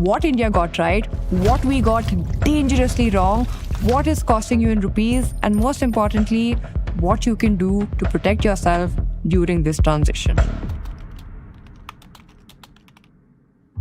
what India got right, what we got dangerously wrong, what is costing you in rupees, and most importantly, what you can do to protect yourself during this transition.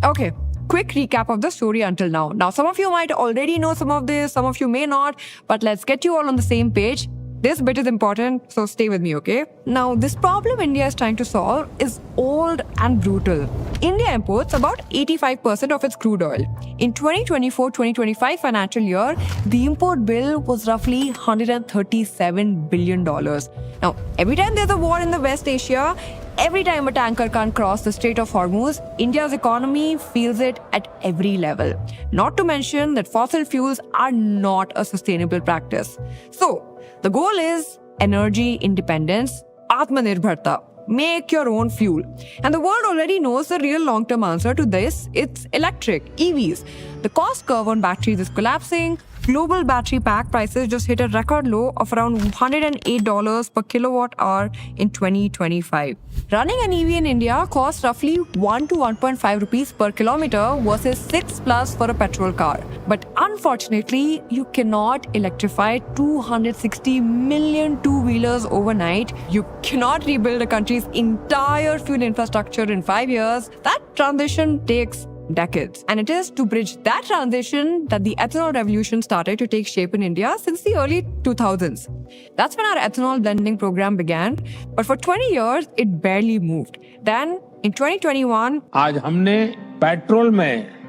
Okay, quick recap of the story until now. Now, some of you might already know some of this, some of you may not, but let's get you all on the same page. This bit is important, so stay with me, okay? Now, this problem India is trying to solve is old and brutal. India imports about 85% of its crude oil. In 2024-2025 financial year, the import bill was roughly $137 billion. Now, every time there's a war in the West Asia, every time a tanker can't cross the Strait of Hormuz, India's economy feels it at every level. Not to mention that fossil fuels are not a sustainable practice. So, the goal is energy independence, Atmanirbharta. Make your own fuel. And the world already knows the real long-term answer to this. It's electric, EVs. The cost curve on batteries is collapsing. Global battery pack prices just hit a record low of around $108 per kilowatt hour in 2025. Running an EV in India costs roughly 1 to 1.5 rupees per kilometer versus 6 plus for a petrol car. But unfortunately, you cannot electrify 260 million two-wheelers overnight. You cannot rebuild a country's entire fuel infrastructure in 5 years. That transition takes decades. And it is to bridge that transition that the ethanol revolution started to take shape in India since the early 2000s. That's when our ethanol blending program began. But for 20 years, it barely moved. Then, in 2021, आज हमने petrol में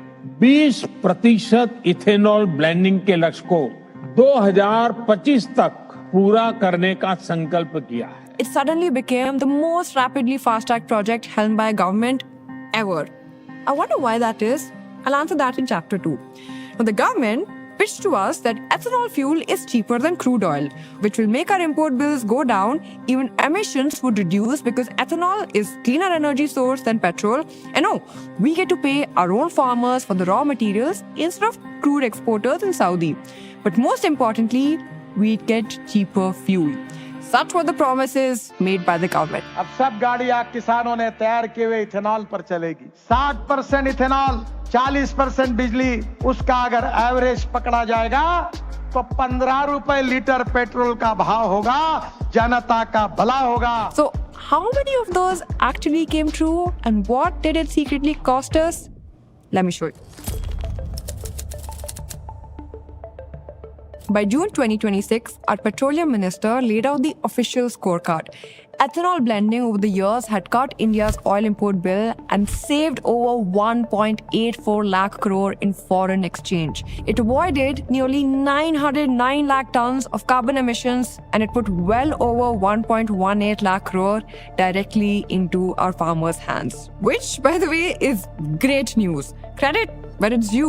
20% ethanol blending के लक्ष्य को 2025 तक पूरा करने का संकल्प किया है. it suddenly became the most rapidly fast-track project helmed by a government ever. I wonder why that is. I'll answer that in chapter 2. Now, the government pitched to us that ethanol fuel is cheaper than crude oil, which will make our import bills go down. Even emissions would reduce because ethanol is cleaner energy source than petrol. And no, we get to pay our own farmers for the raw materials instead of crude exporters in Saudi. But most importantly, we get cheaper fuel. Such were the promises made by the government. अब सब गाड़ियां किसानों ने तैयार किए हुए ethanol पर चलेगी. 60% इथेनॉल, 40% बिजली, उसका अगर एवरेज पकड़ा जाएगा तो 15 रुपए लीटर पेट्रोल का भाव होगा, जनता का भला होगा. So, how many of those actually came true and what did it secretly cost us? Let me show you. By June 2026, our petroleum minister laid out the official scorecard. Ethanol blending over the years had cut India's oil import bill and saved over 1.84 lakh crore in foreign exchange. It avoided nearly 909 lakh tons of carbon emissions and it put well over 1.18 lakh crore directly into our farmers' hands. Which, by the way, is great news. Credit where it's due.